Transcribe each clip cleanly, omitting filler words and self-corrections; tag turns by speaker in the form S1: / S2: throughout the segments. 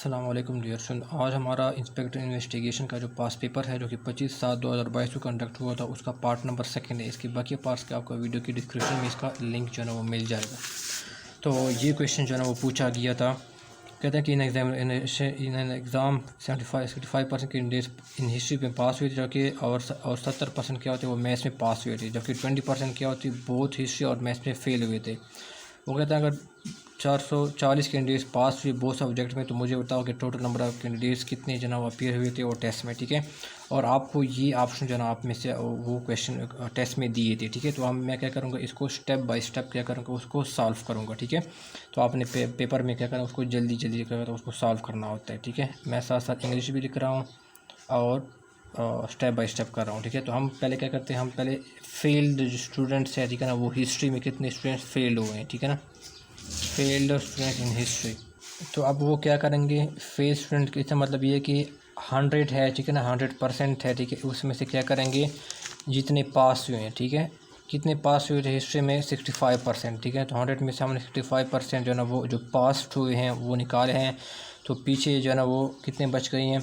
S1: अस्सलाम वालेकुम dear student. आज हमारा इंस्पेक्टर इन्वेस्टिगेशन का जो पास पेपर है जो कि 25/7/2022 को कंडक्ट हुआ था उसका पार्ट नंबर 2 है। इसके बाकी पार्ट्स के आपको वीडियो की डिस्क्रिप्शन में इसका लिंक जो है ना वो मिल जाएगा। तो ये क्वेश्चन जो है ना वो पूछा गया था। कहते हैं कि in exam 65% candidates in history में पास हुए थे, जबकि और 70% क्या होते हैं वो मैथ्स में पास हुए थे, जबकि 20% क्या होती है बोथ हिस्ट्री और मैथ्स में फेल हुए थे। वो कहता है अगर 440 कैंडिडेट्स पास हुए बोथ सब्जेक्ट में, तो मुझे बताओ कि टोटल नंबर ऑफ़ कैंडिडेट्स कितने जनाब अपीयर हुए थे और टेस्ट में। ठीक है, और आपको ये ऑप्शन जो ना आप में से वो क्वेश्चन टेस्ट में दिए थे। ठीक है, तो मैं क्या करूँगा, इसको स्टेप बाय स्टेप क्या करूँगा उसको सॉल्व करूँगा। ठीक है, तो आपने पेपर में क्या करना उसको जल्दी जल्दी क्या करना उसको सॉल्व करना होता है। ठीक है, मैं साथ साथ इंग्लिश भी लिख रहा हूँ और स्टेप बाय स्टेप कर रहा हूँ। ठीक है, तो हम पहले क्या करते हैं, हम पहले फेल्ड स्टूडेंट्स है, ठीक है ना, वो हिस्ट्री में कितने स्टूडेंट्स फेल हुए हैं। ठीक है ना, फेल्ड स्टूडेंट इन हिस्ट्री। तो अब वो क्या करेंगे, फेल स्टूडेंट इसका मतलब ये है कि 100 है, ठीक है ना, 100% है। ठीक है, उसमें से क्या करेंगे जितने पास हुए हैं। ठीक है, कितने पास हुए थे हिस्ट्री में 65%। ठीक है, तो 100 में से हमने 65% जो है ना वो जो पास हुए हैं वो निकाले हैं। तो पीछे जो है ना वो कितने बच गई हैं,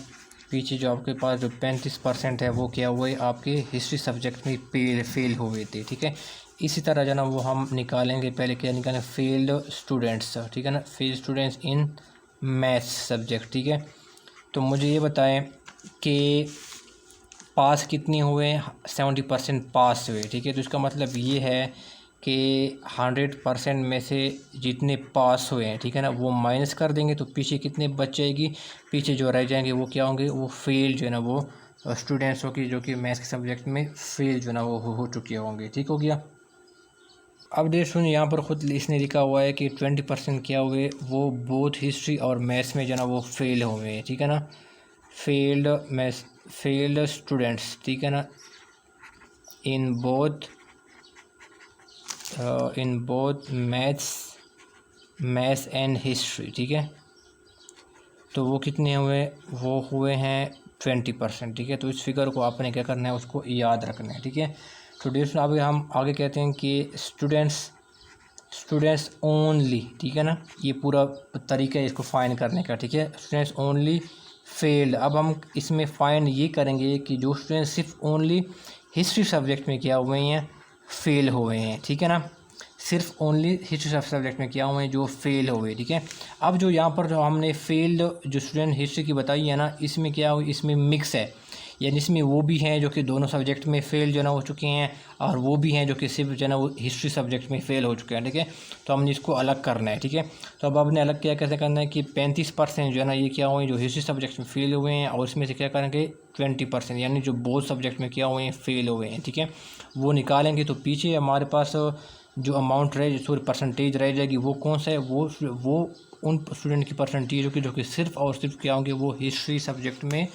S1: पीछे जो आपके पास जो 35% है वो क्या हुए आपके हिस्ट्री सब्जेक्ट में फेल हुए थे। ठीक है, इसी तरह जो है ना वो हम निकालेंगे, पहले क्या निकालें फेल्ड स्टूडेंट्स। ठीक है ना, failed students in maths subject. ठीक है, तो मुझे ये बताएं कि पास कितने हुए, 70% पास हुए। ठीक है, तो इसका मतलब ये है कि 100% में से जितने पास हुए हैं, ठीक है ना, वो माइनस कर देंगे तो पीछे कितने बच जाएगी, पीछे जो रह जाएंगे वो क्या होंगे, वो फेल जो है ना वो स्टूडेंट्स हो की जो कि मैथ्स के सब्जेक्ट में फेल जो है ना वो हो चुके होंगे। ठीक हो गया। अब देख सुन, यहाँ पर ख़ुद इसने लिखा हुआ है कि 20% क्या हुए वो बोथ हिस्ट्री और मैथ्स में जो है ना वो फेल हुए हैं। ठीक है ना, फेल्ड मैथ्स फेल्ड स्टूडेंट्स, ठीक है ना, in both maths and history. ठीक है, तो वो कितने हुए, वो हुए हैं 20%। ठीक है, तो इस फिगर को आपने क्या करना है उसको याद रखना है। ठीक है, तो डियर अभी हम आगे कहते हैं कि स्टूडेंट्स ओनली, ठीक है ना, ये पूरा तरीका है इसको फाइंड करने का। ठीक है, स्टूडेंट्स ओनली फेल्ड। अब हम इसमें फाइंड ये करेंगे कि जो स्टूडेंट्स सिर्फ ओनली हिस्ट्री सब्जेक्ट में क्या हुए हैं फेल हुए हैं। ठीक है ना, सिर्फ ओनली हिस्ट्री सब्जेक्ट में क्या हुए हैं जो फेल हुए। ठीक है, अब जो यहाँ पर जो हमने फेल्ड जो स्टूडेंट हिस्ट्री की बताई है ना, इसमें क्या हुई, इसमें मिक्स है, यानी इसमें वो भी हैं जो कि दोनों सब्जेक्ट में फ़ेल जो ना हो चुके हैं और वो भी हैं जो कि सिर्फ जो ना वो हिस्ट्री सब्जेक्ट में फ़ेल हो चुके हैं। ठीक है, तो हमने इसको अलग करना है। ठीक है, तो अब आपने अलग क्या कैसे करना है कि 35% जो है ना ये क्या हुए जो हिस्ट्री सब्जेक्ट में फ़ेल हुए हैं, और इसमें से क्या करेंगे 20% यानी जो बोथ सब्जेक्ट में क्या हुए हैं फ़ेल हुए हैं। ठीक है, वो निकालेंगे तो पीछे हमारे पास जो अमाउंट रहे सॉरी परसेंटेज रह जाएगी वो कौन सा है, वो उन स्टूडेंट की परसेंटेज होगी जो कि सिर्फ और सिर्फ क्या होंगे वो हिस्ट्री सब्जेक्ट में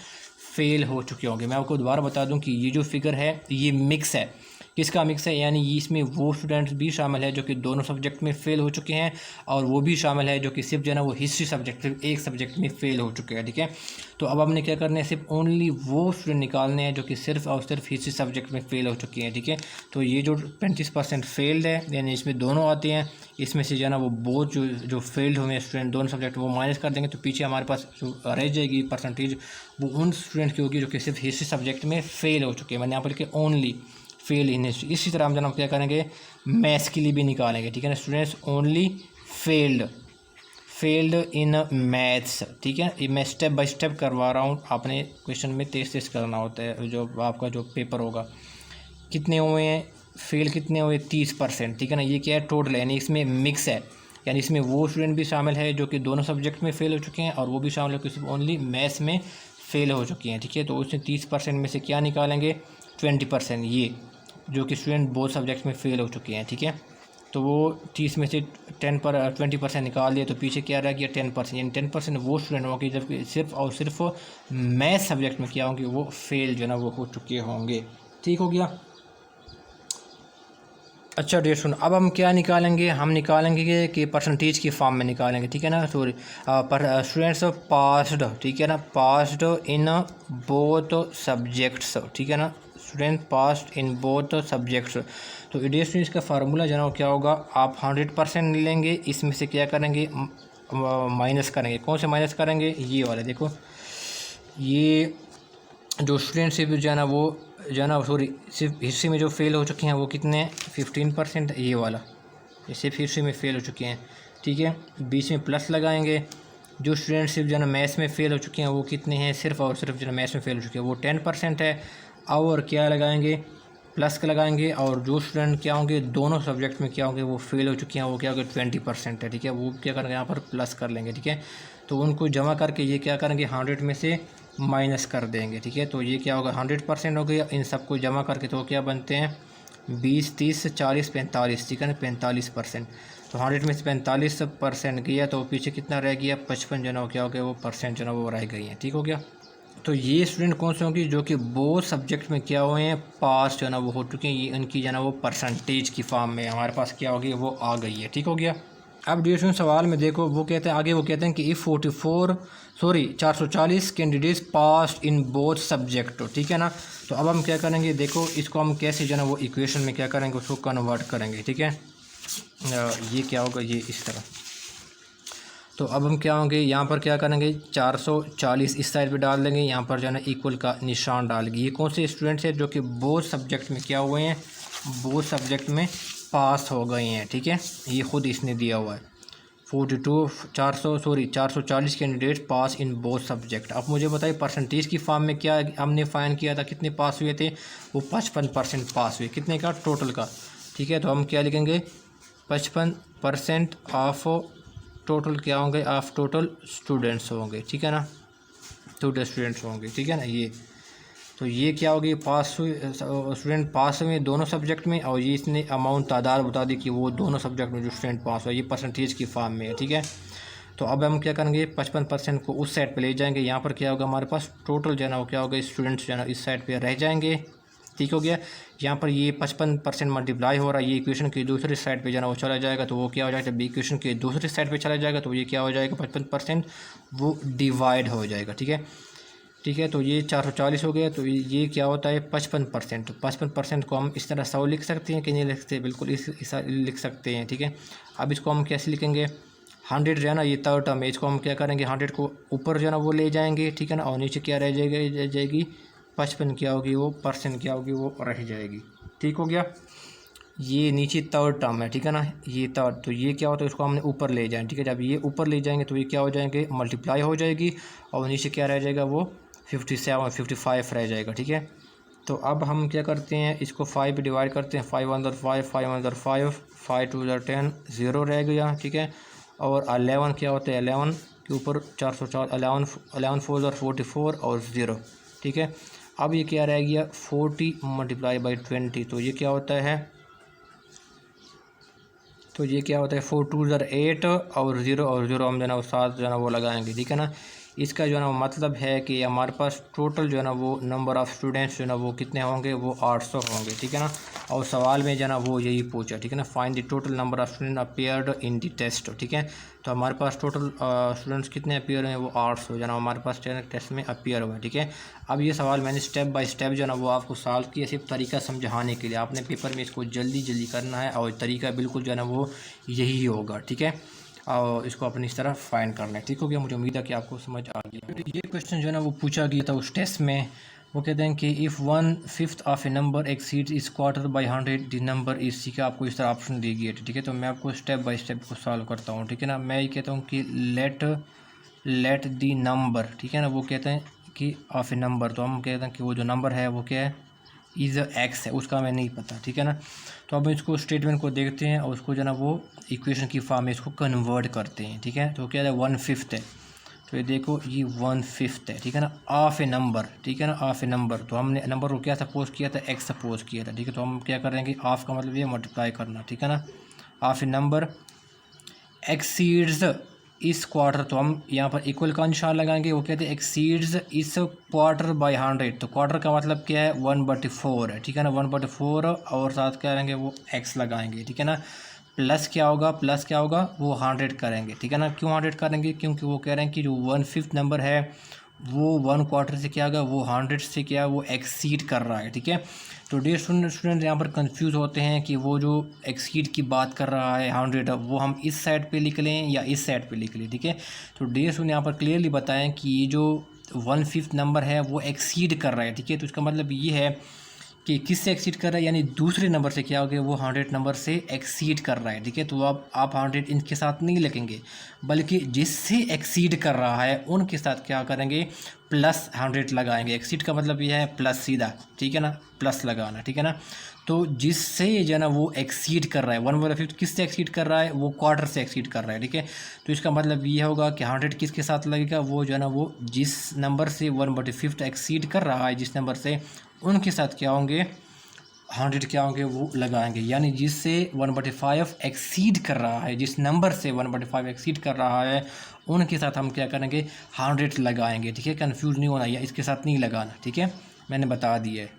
S1: फ़ेल हो चुके होंगे। मैं आपको दोबारा बता दूं कि ये जो फिगर है ये मिक्स है। किसका मिक्स है, यानी इसमें वो स्टूडेंट्स भी शामिल है जो कि दोनों सब्जेक्ट में फ़ेल हो चुके हैं और वो भी शामिल है जो कि सिर्फ जो है ना वो हिस्ट्री सब्जेक्ट सिर्फ एक सब्जेक्ट में फ़ेल हो चुके हैं। ठीक है, तो अब हमने क्या करना है, सिर्फ ओनली वो स्टूडेंट निकालने हैं जो कि सिर्फ और सिर्फ हिस्ट्री सब्जेक्ट में फ़ेल हो चुके हैं। ठीक है, तो ये जो 35% फेल्ड है यानी इसमें दोनों आते हैं, इसमें से जो है ना वो बोथ जो फेल्ड हुए स्टूडेंट दोनों सब्जेक्ट वो माइनस कर देंगे तो पीछे हमारे पास जो रह जाएगी परसेंटेज वो उन स्टूडेंट की होगी जो कि सिर्फ हिस्ट्री सब्जेक्ट में फ़ेल हो चुके हैं। मैंने यहाँ पर लिखे ओनली फेल इन हिस्ट्री। इसी तरह हम जनाब क्या करेंगे मैथ्स के लिए भी निकालेंगे। ठीक है ना, students only failed in maths. ठीक है, ये मैं स्टेप बाय स्टेप करवा रहा हूँ, आपने क्वेश्चन में तेज तेज करना होता है जो आपका जो पेपर होगा। कितने हुए हैं फेल, कितने हुए 30%। ठीक है ना, ये क्या है टोटल, यानी इसमें मिक्स है, यानी इसमें वो स्टूडेंट भी शामिल है जो कि दोनों सब्जेक्ट में फ़ेल हो चुके हैं और वो भी शामिल है कि सिर्फ ओनली मैथ्स में फ़ेल हो चुके हैं। ठीक है, तो उसमें 30% में से क्या निकालेंगे 20%, ये जो कि स्टूडेंट बोथ सब्जेक्ट्स में फ़ेल हो चुके हैं। ठीक है, तो वो 30 में से 20% निकाल दिया तो पीछे क्या रह गया 10%, यानी 10% वो स्टूडेंट होंगे जबकि सिर्फ और सिर्फ मैथ सब्जेक्ट में क्या होंगे वो फेल जो है ना वो हो चुके होंगे। ठीक हो गया। अच्छा डियर सुन, अब हम क्या निकालेंगे, हम निकालेंगे कि परसेंटेज की फॉर्म में निकालेंगे। ठीक है ना, सॉरी पर स्टूडेंट्स पास्ड, ठीक है ना, पास्ड इन बोथ सब्जेक्ट्स। ठीक है ना, student passed in both subjects. तो डियर स्टूडेंट्स का फार्मूला जो है ना क्या होगा, आप 100% लेंगे, इसमें से क्या करेंगे माइनस करेंगे। कौन से माइनस करेंगे? ये वाले देखो, ये जो स्टूडेंट सिर्फ जो है ना वो जो है ना सॉरी सिर्फ हिस्ट्री में जो फेल हो चुके हैं वो कितने 15%, ये वाला ये सिर्फ हिस्ट्री में फ़ेल हो चुके हैं, ठीक है। बीच में प्लस लगाएंगे। जो स्टूडेंट सिर्फ जो है ना मैथ्स में फ़ेल हो चुके हैं वो कितने हैं? सिर्फ और सिर्फ जो है मैथ्स में फ़ेल हो चुके हैं वो 10% है। और क्या लगाएंगे? प्लस का लगाएंगे। और जो स्टूडेंट क्या होंगे दोनों सब्जेक्ट में क्या होंगे वो फेल हो चुके हैं वो क्या होंगे 20% है, ठीक है। वो क्या करेंगे यहाँ पर प्लस कर लेंगे, ठीक है। तो उनको जमा करके ये क्या करेंगे 100 में से माइनस कर देंगे, ठीक है। तो ये क्या होगा 100% हो गया। इन सबको जमा करके तो क्या बनते हैं 20, 30, 40, 45, ठीक है ना 45%। तो 100 में से 45% गया तो पीछे कितना रह गया 55 जो ना क्या हो गया वो परसेंट जो ना वो रह गई हैं, ठीक हो गया। तो ये स्टूडेंट कौन से होंगे जो कि बहुत सब्जेक्ट में क्या हुए हैं पास जो है ना वो हो चुके हैं। ये इनकी जो है ना वो परसेंटेज की फॉर्म में हमारे पास क्या होगी वो आ गई है, ठीक हो गया। अब डियर स्टूडेंट सवाल में देखो वो कहते हैं आगे, वो कहते हैं कि if 440 candidates pass in both subject, ठीक है ना। तो अब हम क्या करेंगे देखो इसको हम कैसे जो है ना वो इक्वेशन में क्या करेंगे उसको कन्वर्ट करेंगे, ठीक है। ये क्या होगा ये इस तरह। तो अब हम क्या होंगे यहाँ पर क्या करेंगे 440 इस साइड पे डाल देंगे, यहाँ पर जो है ना इक्वल का निशान डालेंगे। ये कौन से स्टूडेंट्स हैं जो कि बोथ सब्जेक्ट में क्या हुए हैं बोथ सब्जेक्ट में पास हो गए हैं, ठीक है। ये ख़ुद इसने दिया हुआ है 440 candidates pass in both subject. अब मुझे बताइए परसेंटेज की फॉर्म में क्या हमने फाइंड किया था, कितने पास हुए थे वो 55% पास हुए, कितने का टोटल का, ठीक है। तो हम क्या लिखेंगे 55% ऑफ टोटल क्या होंगे ऑफ टोटल स्टूडेंट्स होंगे, ठीक है ना, टोटल स्टूडेंट्स होंगे, ठीक है ना। ये तो ये क्या होगी पास हुए स्टूडेंट पास हुए दोनों सब्जेक्ट में, और ये इसने अमाउंट तादाद बता दी कि वो दोनों सब्जेक्ट में जो स्टूडेंट पास हुआ, ये परसेंटेज की फॉर्म में है, ठीक है। तो अब हम क्या करेंगे 55% को उस साइड पे ले जाएंगे। यहाँ पर क्या होगा हमारे पास टोटल जो है ना वो क्या होगा स्टूडेंट्स जो है ना इस साइड पे रह जाएंगे, ठीक हो गया। यहाँ पर ये 55% मल्टीप्लाई हो रहा है, ये इक्वेशन की दूसरी साइड पे जो है ना वो चला जाएगा, तो वो क्या हो जाएगा जब इक्वेशन के दूसरी साइड पे चला जाएगा तो ये क्या हो जाएगा 55% वो डिवाइड हो जाएगा, ठीक है। ठीक है, तो ये 440 हो गया। तो ये क्या होता है 55%। तो 55% को हम इस तरह 100 लिख सकते हैं कि नहीं लिख सकते? बिल्कुल इस लिख सकते हैं, ठीक है। अब इसको हम कैसे लिखेंगे 100 जो है ना ये थर्ड टर्म है, इसको हम क्या करेंगे 100 को ऊपर जो है ना वो ले जाएंगे, ठीक है ना। और नीचे क्या रह जाएगी 55 क्या होगी वो परसेंट क्या होगी वो रह जाएगी, ठीक हो गया। ये नीचे थर्ड टर्म है, ठीक है ना, ये थर्ड। तो ये क्या होता है इसको हमने ऊपर ले जाए, ठीक है। जब ये ऊपर ले जाएंगे तो ये क्या हो जाएंगे मल्टीप्लाई हो जाएगी, और नीचे क्या रह जाएगा वो 55 रह जाएगा, ठीक है। तो अब हम क्या करते हैं इसको 5 पे डिवाइड करते हैं, 5 अंदर 5, 5 अंदर 5, 5 2 10, 0 रह गया, ठीक है। और 11 क्या होता है 11 के ऊपर 404, 11 4 44 और 0, ठीक है। अब ये क्या रह गया 40 मल्टीप्लाई बाई 20, तो ये क्या होता है 4 2 8 और 0 हम जो है ना वो 7 जो है ना वो लगाएंगे, ठीक है ना। इसका जो है ना मतलब है कि हमारे पास टोटल जो है ना वो नंबर ऑफ़ स्टूडेंट्स जो है ना वो कितने होंगे वो 800 होंगे, ठीक है ना। और सवाल में जो है ना वो यही पूछा, ठीक है ना, find the total number of student appeared in the test, ठीक है। तो हमारे पास टोटल स्टूडेंट्स कितने अपीयर हुए वो 800 जो है ना हमारे पास टेस्ट में अपीयर हुए, ठीक है। अब ये सवाल मैंने स्टेप बाय स्टेप जो है ना वो आपको सॉल्व किया, सिर्फ तरीका समझाने के लिए। आपने पेपर में इसको जल्दी करना है और तरीका बिल्कुल जो है ना वो यही होगा, ठीक है। और इसको अपनी इस तरह फाइंड करना है, ठीक हो गया। मुझे उम्मीद है कि आपको समझ आ गया। ये क्वेश्चन जो है ना वो पूछा गया था उस टेस्ट में। वो कहते हैं कि if 1/5 of A number exceeds इस क्वार्टर बाई 100 द नंबर इस, ठीक है। आपको इस तरह ऑप्शन दी गई है, ठीक है। तो मैं आपको स्टेप बाय स्टेप को सॉल्व करता हूँ, ठीक है ना। मैं ये कहता हूँ कि लेट दी नंबर, ठीक है ना। वो कहते हैं कि ऑफ ए नंबर, तो हम कहते हैं कि वो जो नंबर है वो क्या है इज़ एक्स है, उसका हमें नहीं पता, ठीक है ना। तो अब इसको स्टेटमेंट को देखते हैं और उसको जो है ना वो इक्वेशन की फॉर्म में इसको कन्वर्ट करते हैं, ठीक है। तो क्या है 1/5 है, तो ये देखो ये 1/5 है, ठीक है ना, ऑफ ए नंबर, ठीक है ना, ऑफ ए नंबर। तो हमने नंबर को क्या सपोज किया था एक्स सपोज किया था, ठीक है। तो हम क्या करेंगे ऑफ का मतलब ये मल्टीप्लाई करना, ठीक है ना। ऑफ ए नंबर एक्सीड्स इस क्वार्टर, तो हम यहाँ पर इक्वल का निशान लगाएंगे। वो कहते हैं एक्सीड्स इस क्वार्टर बाय 100, तो क्वार्टर का मतलब क्या है 1/4 है, ठीक है ना, 1/4 और साथ क्या करेंगे वो एक्स लगाएंगे, ठीक है ना। प्लस क्या होगा वो 100 करेंगे, ठीक है ना। क्यों 100 करेंगे? क्योंकि वो कह रहे हैं कि जो 1/5 नंबर है वो 1/4 से क्या होगा, वो 100 से क्या वो एक्सीड कर रहा है, ठीक है। तो डियर स्टूडेंट यहाँ पर कंफ्यूज होते हैं कि वो जो एक्सीड की बात कर रहा है 100, वो हम इस साइड पे लिख लें या इस साइड पे लिख लें, ठीक है। तो डियर स्टूडेंट यहाँ पर क्लियरली बताएं कि ये जो 1/5 नंबर है वो एक्सीड कर रहा है, ठीक है। तो इसका मतलब ये है कि किससे एक्सीड कर रहा है, यानी दूसरे नंबर से क्या हो गया, वो 100 नंबर से एक्सीड कर रहा है, ठीक है। तो आप 100 इनके साथ नहीं लिखेंगे, बल्कि जिससे एक्सीड कर रहा है उनके साथ क्या करेंगे, +100 लगाएंगे। एक्सीड का मतलब यह है प्लस सीधा, ठीक है ना, प्लस लगाना, ठीक है ना। तो जिससे जो है ना वो एक्सीड कर रहा है 1/5 किससे एक्सीड कर रहा है, वो क्वार्टर से एक्सीड कर रहा है, ठीक है। तो इसका मतलब ये होगा कि 100 किसके साथ लगेगा, वो जो है ना वो जिस नंबर से 1/5 एक्सीड कर रहा है, जिस नंबर से, उनके साथ क्या होंगे, 100 क्या होंगे वो लगाएंगे। यानी जिससे 1/5 एक्सीड कर रहा है, जिस नंबर से 1/5 एक्सीड कर रहा है, उनके साथ हम क्या करेंगे, 100 लगाएंगे, ठीक है। कंफ्यूज नहीं होना, या इसके साथ नहीं लगाना, ठीक है, मैंने बता दिया है,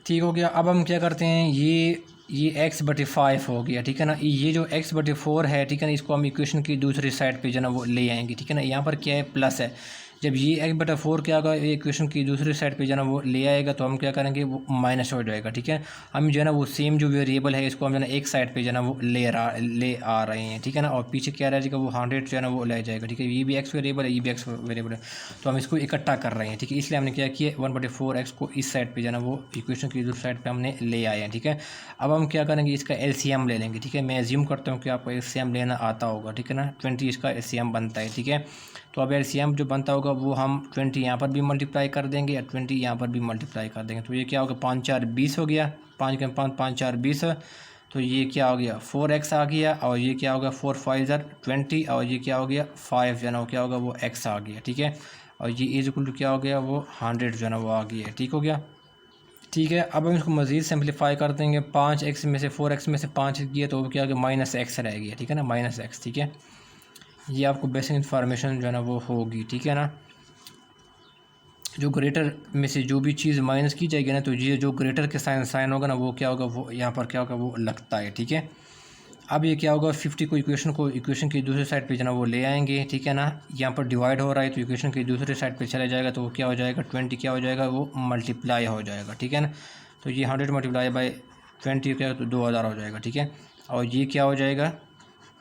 S1: ठीक हो गया। अब हम क्या करते हैं, ये x/5 हो गया, ठीक है ना। ये जो x/4 है, ठीक है ना, इसको हम इक्वेशन की दूसरी साइड पे जो ना वो ले आएंगे, ठीक है ना। यहाँ पर क्या है, प्लस है। जब ये x/4 क्या होगा, ये इक्वेशन की दूसरी साइड पे जो ना वो ले आएगा, तो हम क्या करेंगे, वो माइनस हो जाएगा, ठीक है। हम जो है ना वो सेम जो वेरिएबल है इसको हम जो है ना एक साइड पे जो है ना वो ले आ रहे हैं, ठीक है ना। और पीछे क्या रह जाएगा, वो 100 जो है ना वो ले जाएगा, ठीक है। ये भी x वेरिएबल है, ये भी x वेरिएबल है, तो हम इसको इकट्ठा कर रहे हैं, ठीक है। इसलिए हमने क्या किया, 1/4x को इस साइड पे जो है ना वो इक्वेशन की दूसरी साइड पे हमने ले आए हैं, ठीक है। अब हम क्या करेंगे, इसका एलसीएम ले लेंगे, ठीक है। मैं एज्यूम करता हूँ कि आपको एलसीएम लेना आता होगा, ठीक है ना। 20 इसका एलसीएम बनता है, ठीक है। तो अब एलसीएम जो बनता होगा वो हम 20 यहाँ पर भी मल्टीप्लाई कर देंगे या 20 यहाँ पर भी मल्टीप्लाई कर देंगे। तो ये क्या होगा, 5 4 20 हो गया, 5 के 5 5 4 20। तो ये क्या हो गया, 4x आ गया, और ये क्या होगा, 4 5 20, और ये क्या हो गया 5 जो है ना वो क्या होगा, वो x आ गया, ठीक है। और ये इज इक्वल टू क्या हो गया, वो 100 जो है ना वो आ गया, ठीक हो गया, ठीक है। अब हम इसको मज़ीद सिंप्लीफाई कर देंगे, 5x में से 4x में से 5 किया तो वो क्या हो गया, -x रह गया, ठीक है ना, -x, ठीक है। ये आपको बेसिक इन्फॉर्मेशन जो है ना वो होगी, ठीक है ना। जो ग्रेटर में से जो भी चीज़ माइनस की जाएगी ना, तो ये जो ग्रेटर के साइन होगा ना, वो क्या होगा, वो यहाँ पर क्या होगा, वो लगता है, ठीक है। अब ये क्या होगा, 50 को इक्वेशन की दूसरी साइड पे जो ना वो ले आएंगे, ठीक है ना। यहाँ पर डिवाइड हो रहा है तो इक्वेशन की दूसरी साइड पे चला जाएगा, तो वो क्या हो जाएगा, 20 क्या हो जाएगा, वो मल्टीप्लाई हो जाएगा, ठीक है ना। तो ये 100 मल्टीप्लाई बाई 20 क्या, तो 2000 हो जाएगा, ठीक है। और ये क्या हो जाएगा,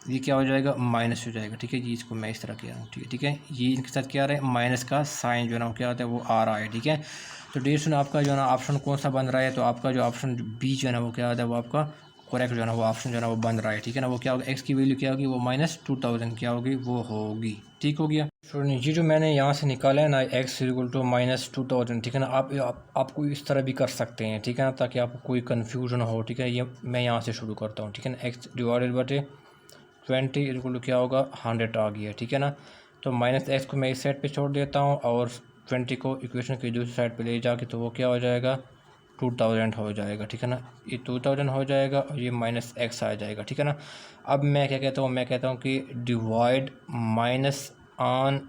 S1: ये क्या हो जाएगा, माइनस हो जाएगा, ठीक है जी। इसको मैं इस तरह किया हूँ, ठीक है। ये इनके साथ क्या आ रहा है, माइनस का साइन जो है ना क्या होता है, वो आ रहा है, ठीक है। तो डियर स्टूडेंट आपका जो है ना ऑप्शन कौन सा बन रहा है, तो आपका जो ऑप्शन बी जो है ना वो क्या होता है, वो आपका करेक्ट जो है ना वो ऑप्शन जो है ना वो बन रहा है, ठीक है ना। वो क्या होगा, एक्स की वैल्यू क्या होगी, वो -2000 क्या होगी, वो होगी, ठीक हो गया। स्टूडेंट ये जो मैंने यहाँ से निकाला है ना, x इक्वल टू -2000, ठीक है ना। आपको इस तरह भी कर सकते हैं, ठीक है ना, ताकि आपको कोई कन्फ्यूजन हो, ठीक है। ये मैं यहाँ से शुरू करता हूँ, ठीक है ना। x divided by 20 equal to क्या होगा, 100 आ गया, ठीक है ना। तो -x को मैं इस साइड पे छोड़ देता हूँ, और 20 को इक्वेशन की दूसरी साइड पे ले जाके, तो वो क्या हो जाएगा, 2000 हो जाएगा, ठीक है ना। ये 2000 हो जाएगा और ये -x आ जाएगा, ठीक है ना। अब मैं क्या कहता हूँ, मैं कहता हूँ कि divide minus on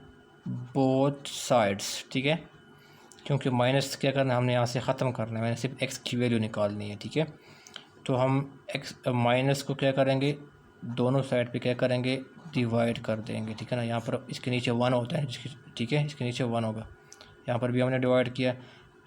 S1: both sides, ठीक है। क्योंकि माइनस क्या करना है, हमने यहाँ से ख़त्म करना है, मैंने सिर्फ x की वैल्यू निकालनी है, ठीक है। तो हम x माइनस को क्या करेंगे, दोनों साइड पे क्या करेंगे, डिवाइड कर देंगे, ठीक है ना। यहाँ पर इसके नीचे 1 होता है, ठीक है, इसके नीचे 1 होगा। यहाँ पर भी हमने डिवाइड किया,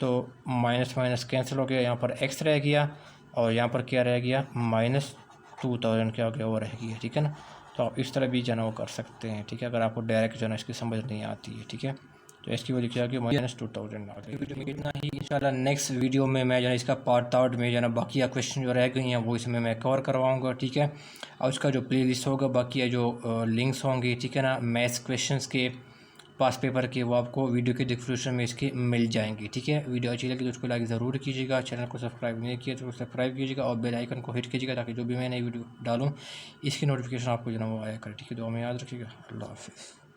S1: तो माइनस माइनस कैंसिल हो गया, यहाँ पर x रह गया, और यहाँ पर क्या रह गया, -2000 क्या हो गया, वो रह गया, ठीक है ना। तो आप इस तरह भी जो है वो कर सकते हैं, ठीक है, अगर आपको डायरेक्ट जो है इसकी समझ नहीं आती है, ठीक है। तो इसकी वजह क्या कि -2000 आ गई। इतना ही, इंशाल्लाह नेक्स्ट वीडियो में मैं जो है इसका पार्ट 3 में जो है बाकी क्वेश्चन जो रह गई हैं वो इसमें मैं कवर करवाऊँगा, ठीक है। और उसका जो प्लेलिस्ट होगा, बाकी जो लिंक्स होंगे, ठीक है ना, मैथ्स क्वेश्चंस के, पास पेपर के, वो आपको वीडियो के डिस्क्रिप्शन में इसके मिल जाएंगे, ठीक है। वीडियो अच्छी लगी तो उसको लाइक ज़रूर कीजिएगा, चैनल को सब्सक्राइब नहीं किया तो सब्सक्राइब कीजिएगा, और बेल आइकन को हिट कीजिएगा, ताकि जो भी मैं नई वीडियो डालूँ इसकी नोटिफिकेशन आपको जो है वो आया करे, ठीक है। दुआ में याद रखिएगा, अल्लाह हाफ़िज़।